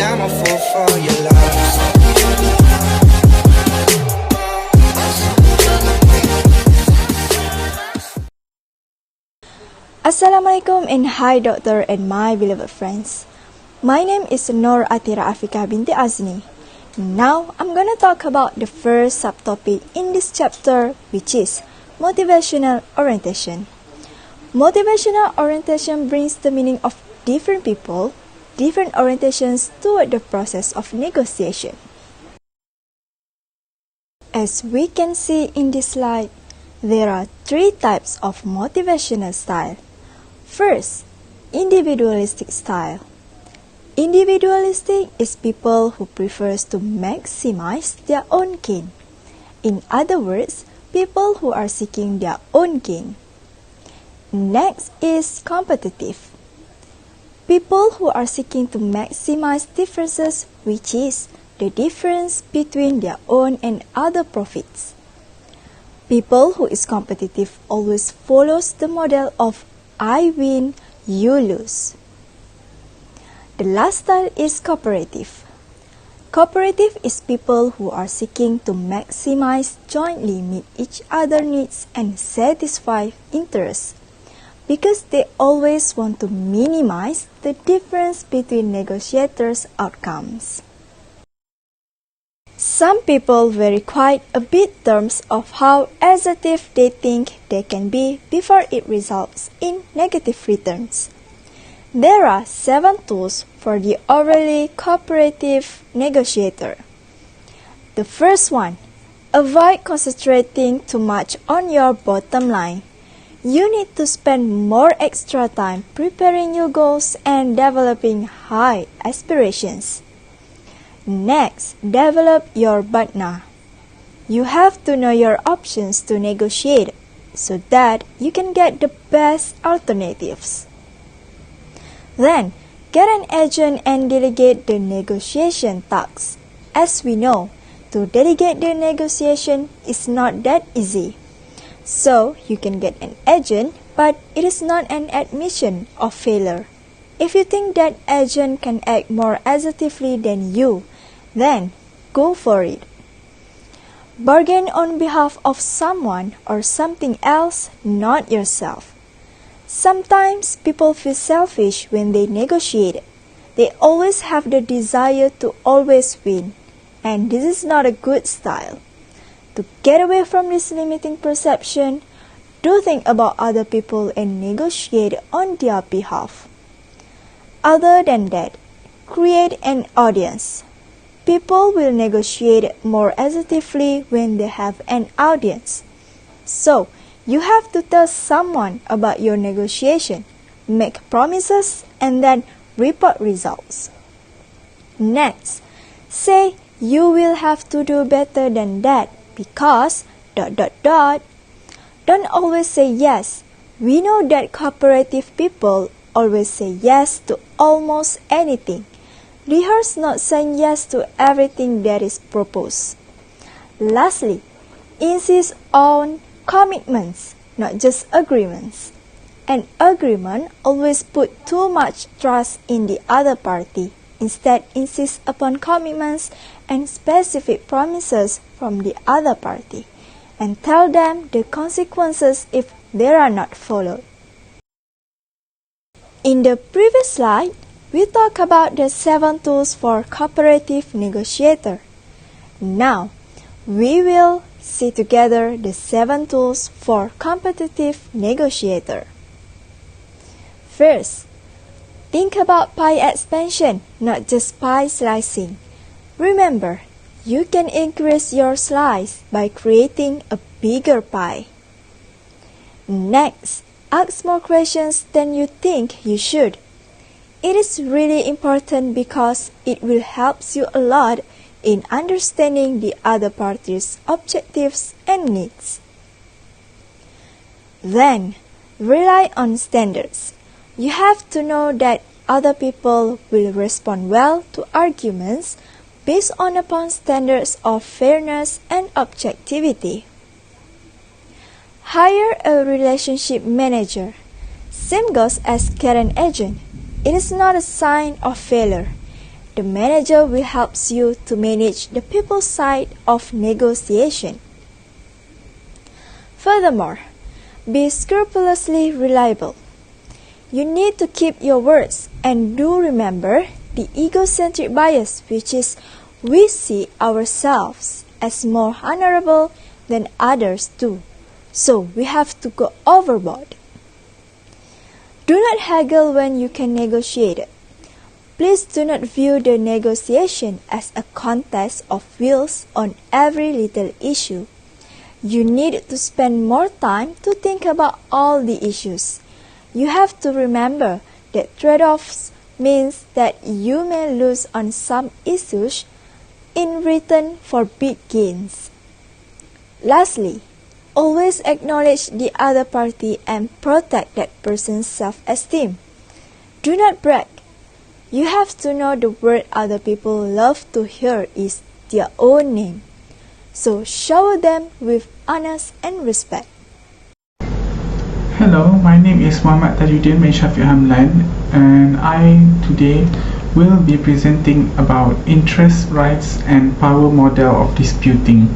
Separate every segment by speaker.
Speaker 1: I'm a fool for your love.
Speaker 2: Assalamualaikum and hi doctor and my beloved friends. My name is Nur Atira Afika binti Azni. Now I'm gonna talk about the first subtopic in this chapter, which is motivational orientation. Motivational orientation brings the meaning of different people, different orientations toward the process of negotiation. As we can see in this slide, there are three types of motivational style. First, individualistic style. Individualistic is people who prefers to maximize their own gain. In other words, people who are seeking their own gain. Next is competitive. People who are seeking to maximize differences, which is the difference between their own and other profits. People who is competitive always follows the model of I win, you lose. The last style is cooperative. Cooperative is people who are seeking to maximize, jointly meet each other's needs and satisfy interests, because they always want to minimize the difference between negotiators' outcomes. Some people vary quite a bit terms of how assertive they think they can be before it results in negative returns. There are 7 tools for the overly cooperative negotiator. The first one, avoid concentrating too much on your bottom line. You need to spend more extra time preparing your goals and developing high aspirations. Next, develop your BATNA. You have to know your options to negotiate so that you can get the best alternatives. Then, get an agent and delegate the negotiation tasks. As we know, to delegate the negotiation is not that easy. So, you can get an agent, but it is not an admission of failure. If you think that agent can act more assertively than you, then go for it. Bargain on behalf of someone or something else, not yourself. Sometimes people feel selfish when they negotiate. They always have the desire to always win, and this is not a good style. To get away from this limiting perception, do think about other people and negotiate on their behalf. Other than that, create an audience. People will negotiate more assertively when they have an audience. So, you have to tell someone about your negotiation, make promises, and then report results. Next, say you will have to do better than that because ... Don't always say yes. We know that cooperative people always say yes to almost anything. Rehearse not saying yes to everything that is proposed. Lastly, insist on commitments, not just agreements. An agreement always puts too much trust in the other party. Instead, insist upon commitments and specific promises from the other party, and tell them the consequences if they are not followed. In the previous slide, we talked about the 7 tools for cooperative negotiator. Now, we will see together the 7 tools for competitive negotiator. First, think about pie expansion, not just pie slicing. Remember, you can increase your slice by creating a bigger pie. Next, ask more questions than you think you should. It is really important because it will help you a lot in understanding the other party's objectives and needs. Then, rely on standards. You have to know that other people will respond well to arguments based upon standards of fairness and objectivity. Hire a relationship manager. Same goes as get an agent. It is not a sign of failure. the manager will help you to manage the people side of negotiation. Furthermore, be scrupulously reliable. You need to keep your words and do remember the egocentric bias, which is we see ourselves as more honorable than others do, so we have to go overboard. Do not haggle when you can negotiate. Please do not view the negotiation as a contest of wills on every little issue. You need to spend more time to think about all the issues. You have to remember that trade-offs means that you may lose on some issues in return for big gains. Lastly, always acknowledge the other party and protect that person's self-esteem. Do not brag. You have to know the word other people love to hear is their own name. So shower them with honor and respect.
Speaker 3: Hello, my name is Muhammad Tajuddin bin Shafiq Hamlan, and I today will be presenting about interest, rights and power model of disputing.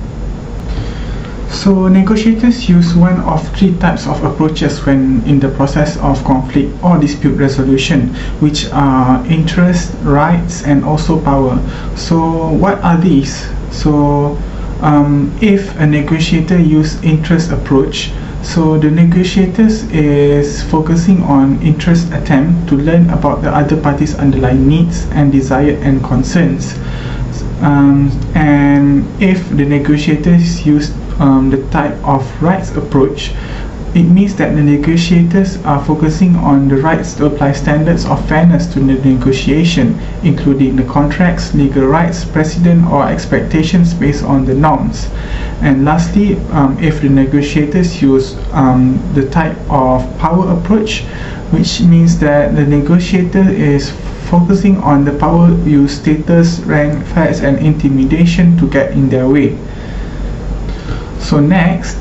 Speaker 3: So negotiators use one of three types of approaches when in the process of conflict or dispute resolution, which are interest, rights and also power. So what are these? So if a negotiator use interest approach, so the negotiators is focusing on interest attempt to learn about the other party's underlying needs and desire and concerns. And if the negotiators use the type of rights approach, it means that the negotiators are focusing on the rights to apply standards of fairness to the negotiation, including the contracts, legal rights, precedent or expectations based on the norms. And lastly, if the negotiators use the type of power approach, which means that the negotiator is focusing on the power use status, rank, threats and intimidation to get in their way. So next,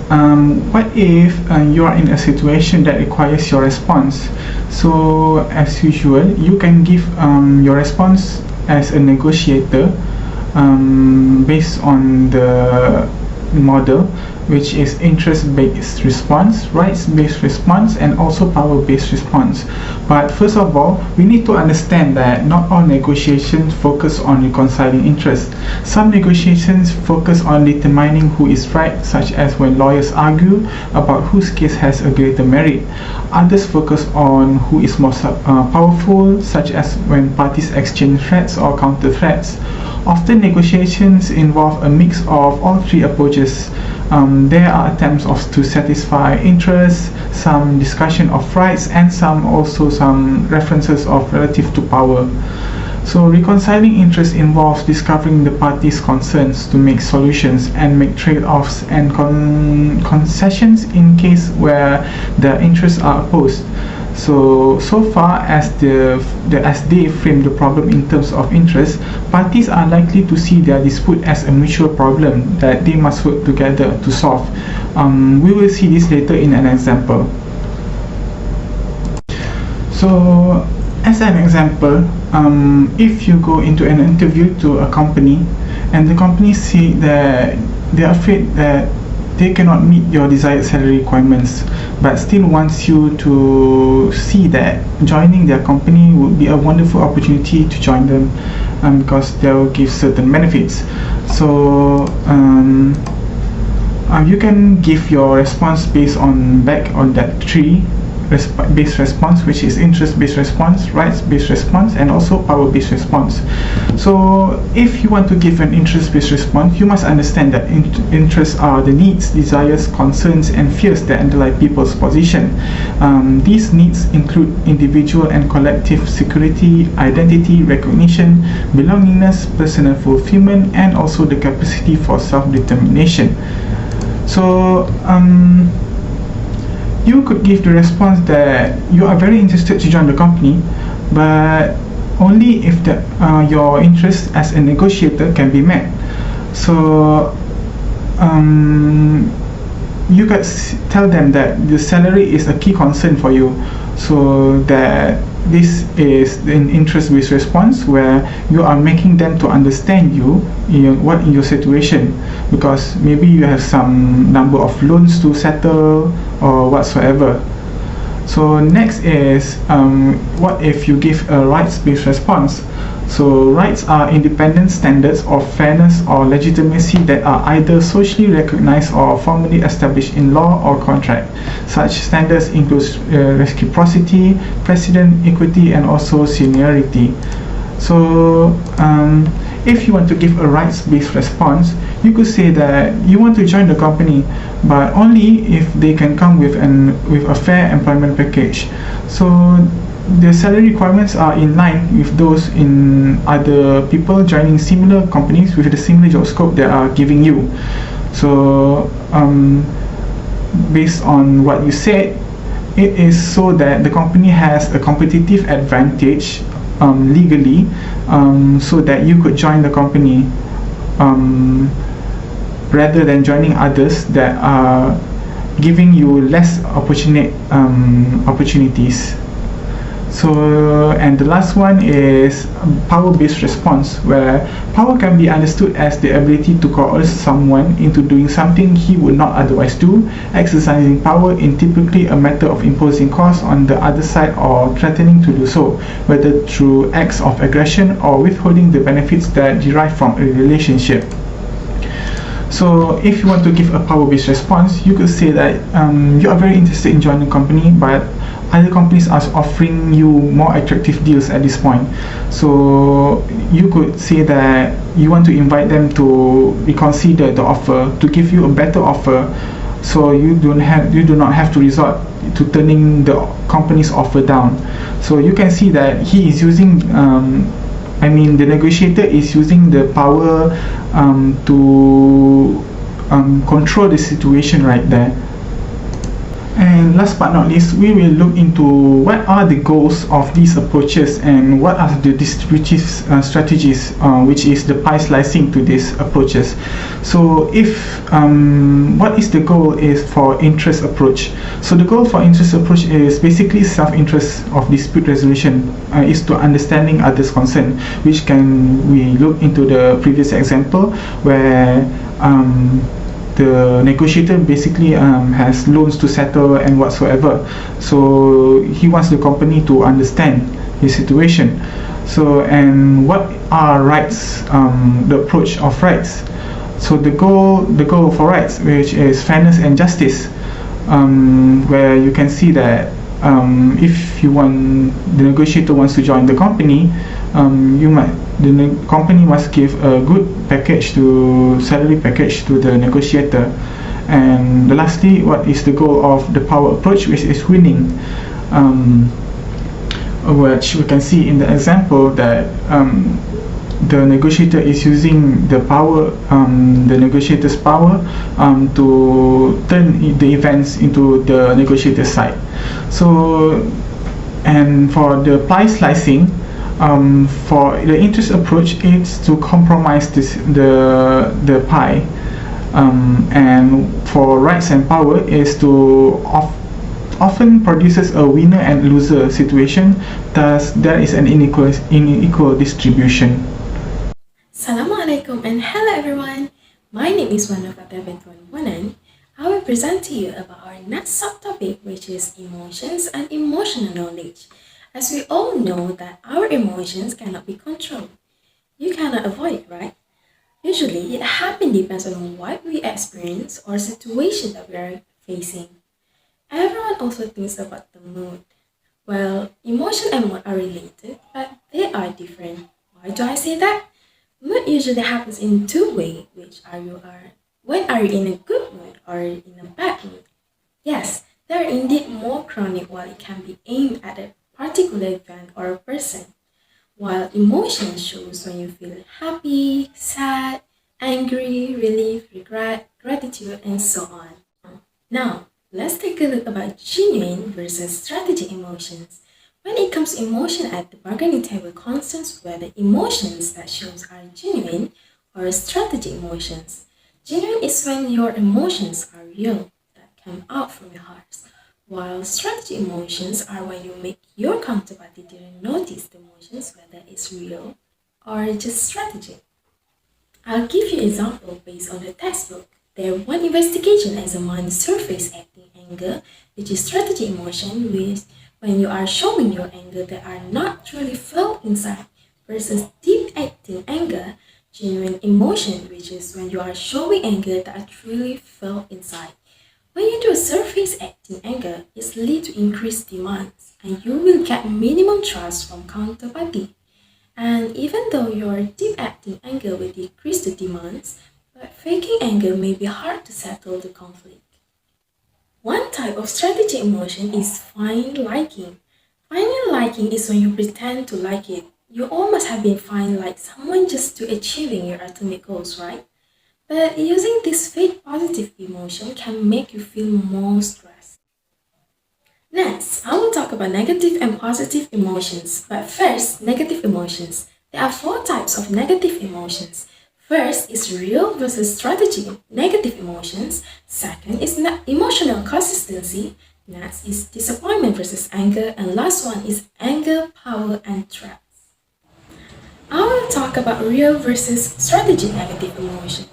Speaker 3: what if you are in a situation that requires your response? So as usual, you can give your response as a negotiator based on the model, which is interest-based response, rights-based response and also power-based response. But first of all, we need to understand that not all negotiations focus on reconciling interests. Some negotiations focus on determining who is right, such as when lawyers argue about whose case has a greater merit. Others focus on who is more powerful, such as when parties exchange threats or counter threats. Often negotiations involve a mix of all three approaches. There are attempts to satisfy interests, some discussion of rights, and some references of relative to power. So reconciling interests involves discovering the parties' concerns to make solutions and make trade-offs and concessions in case where the interests are opposed. So far as they frame the problem in terms of interest, parties are likely to see their dispute as a mutual problem that they must work together to solve. We will see this later in an example. So as an example, if you go into an interview to a company and the company say that they are afraid that they cannot meet your desired salary requirements, but still wants you to see that joining their company would be a wonderful opportunity to join them, because they will give certain benefits. So you can give your response based on that three based response, which is interest-based response, rights-based response, and also power-based response. So if you want to give an interest-based response, you must understand that interests are the needs, desires, concerns, and fears that underlie people's position. These needs include individual and collective security, identity, recognition, belongingness, personal fulfillment, and also the capacity for self-determination. So you could give the response that you are very interested to join the company, but only if your interest as a negotiator can be met. So you could tell them that the salary is a key concern for you, so that this is an interest-based response where you are making them to understand you in your situation, because maybe you have some number of loans to settle or whatsoever. So next is what if you give a rights-based response. So rights are independent standards of fairness or legitimacy that are either socially recognized or formally established in law or contract. Such standards include reciprocity, precedent, equity, and also seniority. So if you want to give a rights-based response, you could say that you want to join the company, but only if they can come with a fair employment package. So the salary requirements are in line with those in other people joining similar companies with the similar job scope that are giving you. So based on what you said, it is so that the company has a competitive advantage legally, so that you could join the company rather than joining others that are giving you less opportunities. So, and the last one is power-based response, where power can be understood as the ability to coerce someone into doing something he would not otherwise do. Exercising power in typically a matter of imposing costs on the other side or threatening to do so, whether through acts of aggression or withholding the benefits that derive from a relationship. So if you want to give a power-based response, you could say that you are very interested in joining a company, but other companies are offering you more attractive deals at this point. So you could say that you want to invite them to reconsider the offer, to give you a better offer, so you do not have to resort to turning the company's offer down. So you can see that he is using the negotiator is using the power to control the situation right there. And last but not least, we will look into what are the goals of these approaches and what are the distributive strategies, which is the pie slicing to these approaches. So if what is the goal is for interest approach. So the goal for interest approach is basically self-interest of dispute resolution, is to understanding others' concern, which can we look into the previous example where the negotiator basically has loans to settle and whatsoever, so he wants the company to understand his situation. So, and what are rights, the approach of rights. So the goal for rights, which is fairness and justice, where you can see that if the negotiator wants to join the company, the company must give a good salary package to the negotiator. And lastly, what is the goal of the power approach, which is winning, which we can see in the example that the negotiator is using the power, the negotiator's power, to turn the events into the negotiator's side. So, and for the pie slicing, for the interest approach, it's to compromise the pie, and for rights and power is to often produces a winner and loser situation, thus there is an unequal distribution.
Speaker 4: Assalamualaikum and hello everyone. My name is MOTIVATIONAL. I will present to you about our next subtopic, which is emotions and emotional knowledge. As we all know that our emotions cannot be controlled. You cannot avoid it, right? Usually, it happens depends on what we experience or situation that we are facing. Everyone also thinks about the mood. Well, emotion and mood are related, but they are different. Why do I say that? Mood usually happens in two ways, when are you in a good mood or in a bad mood? Yes, they are indeed more chronic, while it can be aimed at a particular event or a person, while emotion shows when you feel happy, sad, angry, relief, regret, gratitude, and so on. Now, let's take a look about genuine versus strategic emotions. When it comes to emotion at the bargaining table, concerns whether emotions that shows are genuine or strategic emotions. Genuine is when your emotions are real, that come out from your heart. while strategy emotions are when you make your counterparty didn't notice the emotions, whether it's real or just strategic. I'll give you an example based on the textbook. There, one investigation examined surface acting anger, which is strategy emotion, which when you are showing your anger that are not truly felt inside, versus deep acting anger, genuine emotion, which is when you are showing anger that are truly felt inside. When you do surface acting anger, it leads to increased demands, and you will get minimum trust from counterparty. And even though your deep acting anger will decrease the demands, but faking anger may be hard to settle the conflict. One type of strategy emotion is fine liking. Finding liking is when you pretend to like it. You almost have been fine like someone just to achieving your ultimate goals, right? But using this fake positive emotion can make you feel more stressed. Next, I will talk about negative and positive emotions. But first, negative emotions. There are four types of negative emotions. First is real versus strategy negative emotions. Second is emotional consistency. Next is disappointment versus anger. And last one is anger, power, and threats. I will talk about real versus strategy negative emotion.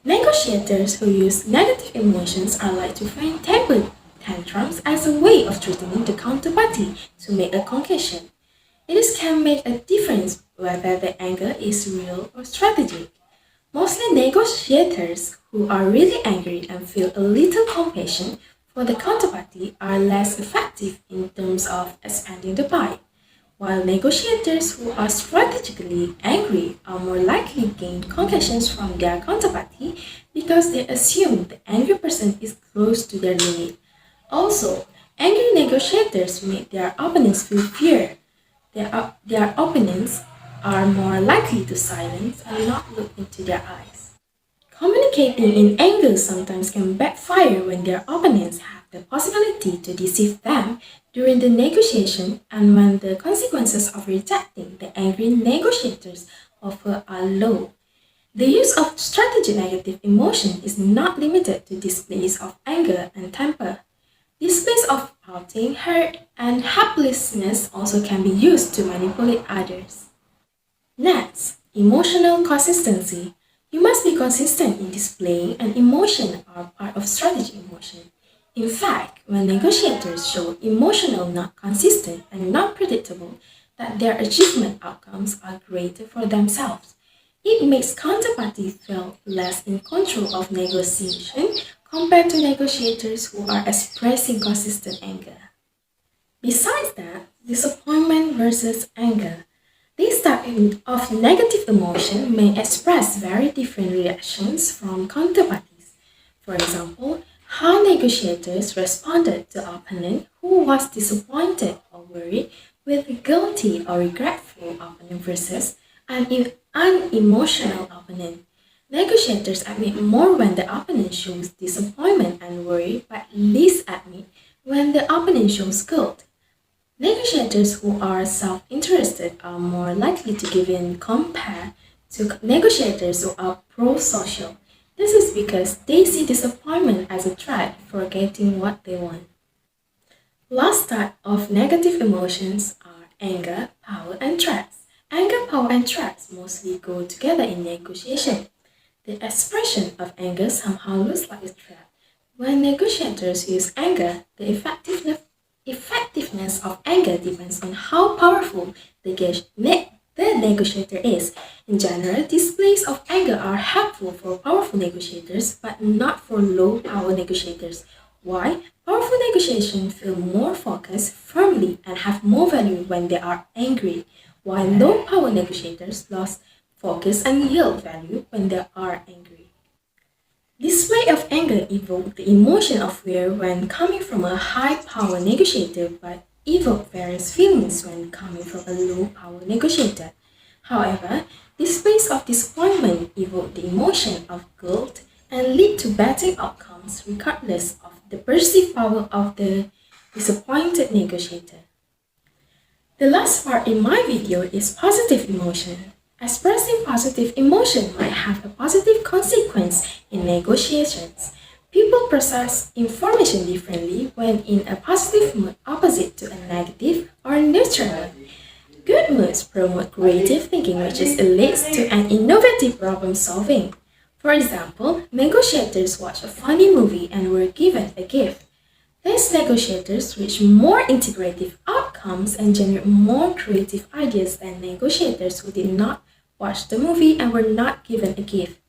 Speaker 4: Negotiators who use negative emotions are like to find temper tantrums as a way of threatening the counterparty to make a concession. It can make a difference whether the anger is real or strategic. Mostly negotiators who are really angry and feel a little compassion for the counterparty are less effective in terms of expanding the pie, while negotiators who are strategically angry are more likely to gain concessions from their counterparty because they assume the angry person is close to their limit. Also, angry negotiators make their opponents feel fear. Their opponents are more likely to silence and not look into their eyes. Communicating in anger sometimes can backfire when their opponents have the possibility to deceive them during the negotiation and when the consequences of rejecting the angry negotiators' offer are low. The use of strategy negative emotion is not limited to displays of anger and temper. Displays of pouting, hurt, and helplessness also can be used to manipulate others. Next, emotional consistency. You must be consistent in displaying an emotion or part of strategy emotion. In fact, when negotiators show emotional not consistent and not predictable, that their achievement outcomes are greater for themselves. It makes counterparty feel less in control of negotiation compared to negotiators who are expressing consistent anger. Besides that, disappointment versus anger. This type of negative emotion may express very different reactions from counterparties. For example, how negotiators responded to opponent who was disappointed or worried with a guilty or regretful opponent versus an unemotional opponent. Negotiators admit more when the opponent shows disappointment and worry, but least admit when the opponent shows guilt. Negotiators who are self-interested are more likely to give in compared to negotiators who are pro-social. This is because they see disappointment as a threat for getting what they want. Last type of negative emotions are anger, power, and threats. Anger, power, and threats mostly go together in negotiation. The expression of anger somehow looks like a threat. When negotiators use anger, the effectiveness of anger depends on how powerful the negotiator is. In general, displays of anger are helpful for powerful negotiators but not for low power negotiators. Why? Powerful negotiations feel more focused, firmly, and have more value when they are angry, while low power negotiators lose focus and yield value when they are angry. Display of anger evokes the emotion of fear when coming from a high-power negotiator, but evoke various feelings when coming from a low-power negotiator. However, displays of disappointment evoke the emotion of guilt and lead to better outcomes regardless of the perceived power of the disappointed negotiator. The last part in my video is positive emotion. Expressing positive emotion might have a positive consequence in negotiations. People process information differently when in a positive mood opposite to a negative or neutral mood. Good moods promote creative thinking, which leads to an innovative problem solving. For example, negotiators watched a funny movie and were given a gift. These negotiators reach more integrative outcomes and generate more creative ideas than negotiators who did not watch the movie and were not given a gift.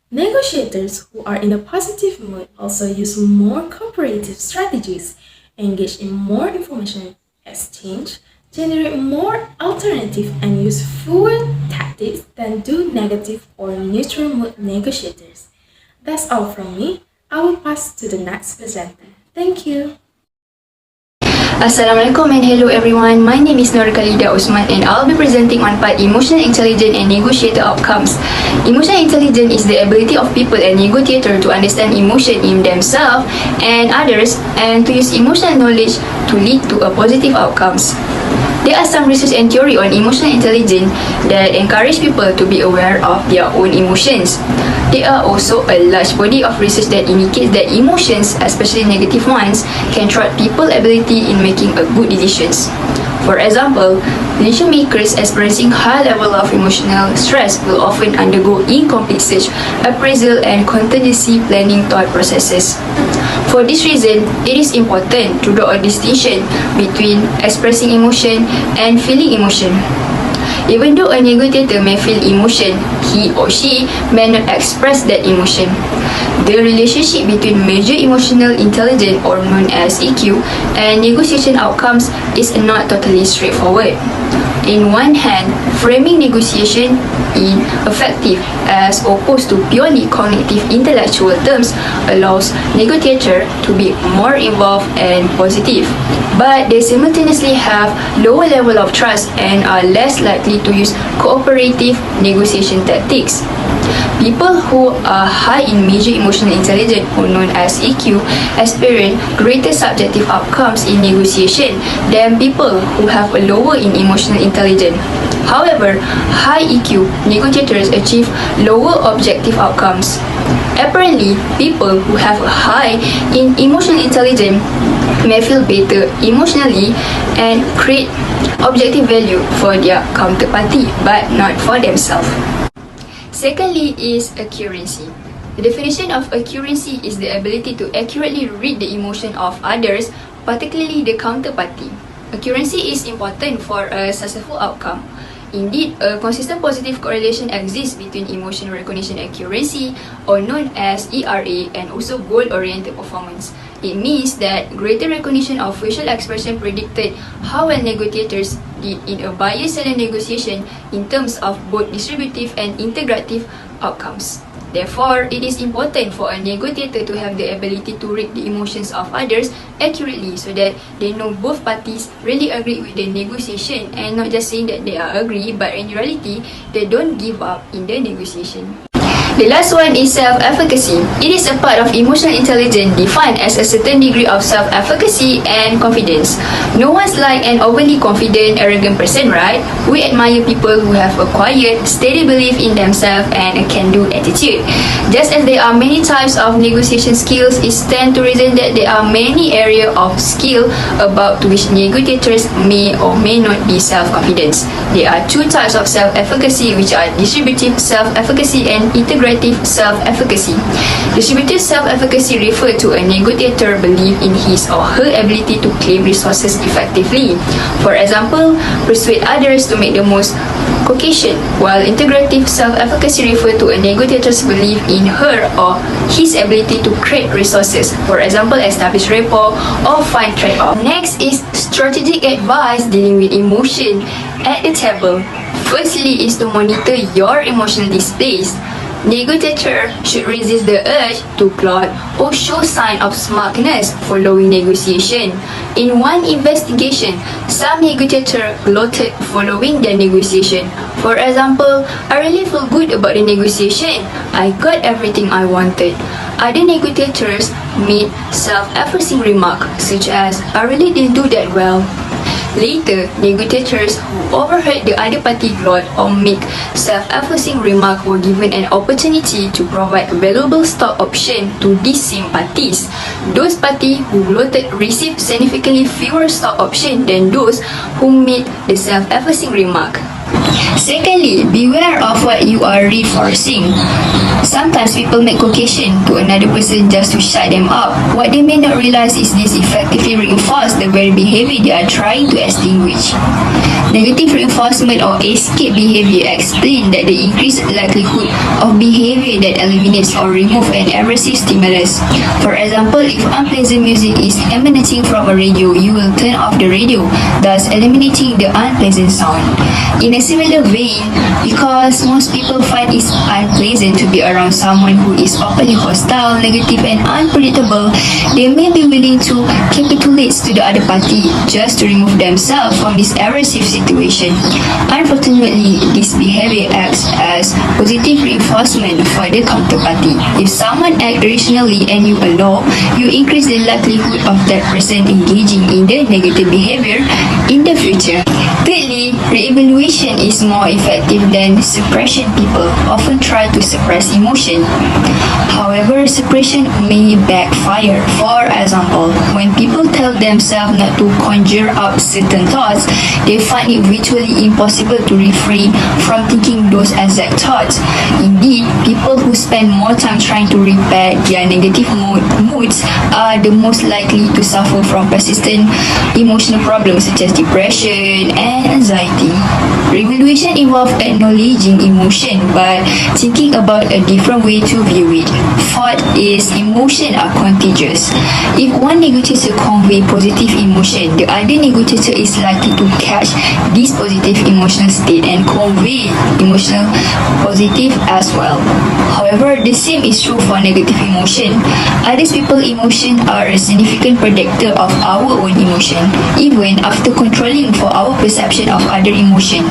Speaker 4: Negotiators who are in a positive mood also use more cooperative strategies, engage in more information exchange, generate more alternative and use fewer tactics than do negative or neutral mood negotiators. That's all from me. I will pass to the next presenter. Thank you.
Speaker 5: Assalamualaikum and hello everyone. My name is Nur Khalida Osman and I'll be presenting on part emotional intelligence and negotiator outcomes. Emotional intelligence is the ability of people and negotiator to understand emotion in themselves and others and to use emotional knowledge to lead to a positive outcomes. There are some research and theory on emotional intelligence that encourage people to be aware of their own emotions. There are also a large body of research that indicates that emotions, especially negative ones, can thwart people's ability in making a good decisions. For example, decision makers experiencing high level of emotional stress will often undergo incomplete search, appraisal, and contingency planning thought processes. For this reason, it is important to draw a distinction between expressing emotion and feeling emotion. Even though a negotiator may feel emotion, he or she may not express that emotion. The relationship between measure emotional intelligence, or known as EQ, and negotiation outcomes is not totally straightforward. In one hand, framing negotiation in effective as opposed to purely cognitive intellectual terms allows negotiator to be more involved and positive, but they simultaneously have lower level of trust and are less likely to use cooperative negotiation tactics. People who are high in major emotional intelligence, or known as EQ, experience greater subjective outcomes in negotiation than people who have a lower in emotional intelligence. However, high EQ negotiators achieve lower objective outcomes. Apparently, people who have a high in emotional intelligence may feel better emotionally and create objective value for their counterparty, but not for themselves. Secondly is accuracy. The definition of accuracy is the ability to accurately read the emotion of others, particularly the counterparty. Accuracy is important for a successful outcome. Indeed, a consistent positive correlation exists between emotion recognition accuracy, or known as ERA, and also goal-oriented performance. It means that greater recognition of facial expression predicted how well negotiators did in a buyer-seller negotiation in terms of both distributive and integrative outcomes. Therefore, it is important for a negotiator to have the ability to read the emotions of others accurately so that they know both parties really agree with the negotiation and not just saying that they are agree, but in reality, they don't give up in the negotiation. The last one is self-efficacy. It is a part of emotional intelligence defined as a certain degree of self-efficacy and confidence. No one's like an overly confident, arrogant person, right? We admire people who have a quiet, steady belief in themselves and a can-do attitude. Just as there are many types of negotiation skills, it stands to reason that there are many areas of skill about which negotiators may or may not be self-confident. There are two types of self-efficacy, which are distributive self-efficacy and integrative self-efficacy. Distributive self-efficacy refers to a negotiator belief in his or her ability to claim resources effectively. For example, persuade others to make the most Caucasian, while integrative self-efficacy refers to a negotiator's belief in her or his ability to create resources, for example, establish rapport or find trade-off. Next is strategic advice dealing with emotion at the table. Firstly is to monitor your emotional displays. Negotiator should resist the urge to gloat or show sign of smugness following negotiation. In one investigation, some negotiators gloated following their negotiation. For example, I really feel good about the negotiation. I got everything I wanted. Other negotiators made self-effacing remarks such as, I really didn't do that well. Later, negotiators who overheard the other party gloat or make self-effacing remark were given an opportunity to provide valuable stock option to these same parties. Those parties who gloated received significantly fewer stock option than those who made the self-effacing remark. Secondly, beware of what you are reinforcing. Sometimes people make quotation to another person just to shut them up. What they may not realize is this effectively reinforces the very behavior they are trying to extinguish. Negative reinforcement or escape behavior explain that the increased likelihood of behavior that eliminates or removes an aversive stimulus. For example, if unpleasant music is emanating from a radio, you will turn off the radio, thus eliminating the unpleasant sound. In a similar vein, because most people find it unpleasant to be around someone who is openly hostile, negative and unpredictable, they may be willing to capitulate to the other party just to remove themselves from this aversive situation. Unfortunately, this behavior acts as positive reinforcement for the counterparty. If someone acts rationally and you allow, you increase the likelihood of that person engaging in the negative behavior in the future. Thirdly, re-evaluation is more effective than suppression. People often try to suppress emotion. However, suppression may backfire. For example, when people tell themselves not to conjure up certain thoughts, they find it virtually impossible to refrain from thinking those exact thoughts. Indeed, people who spend more time trying to repair their negative moods are the most likely to suffer from persistent emotional problems such as depression and anxiety. Revaluation involves acknowledging emotion but thinking about a different way to view it. Fourth is emotions are contagious. If one negotiator conveys positive emotion, the other negotiator is likely to catch this positive emotional state and convey emotional positive as well. However, the same is true for negative emotion. Other people's emotions are a significant predictor of our own emotion, even after controlling for our perception of other emotion.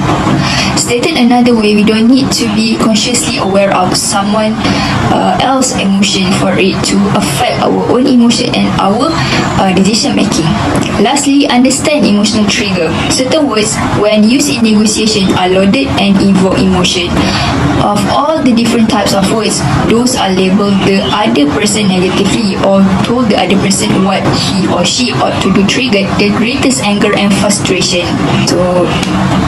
Speaker 5: Stated another way, we don't need to be consciously aware of someone else's emotion for it to affect our own emotion and our decision making. Lastly, understand emotional trigger. Certain words, when used in negotiation, are loaded and evoke emotion. Of all the different types of words, those are labeled the other person negatively or told the other person what he or she ought to do triggered the greatest anger and frustration. So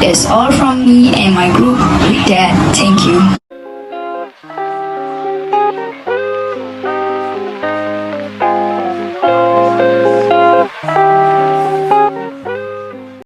Speaker 5: that's all from me and my group. With that, thank you.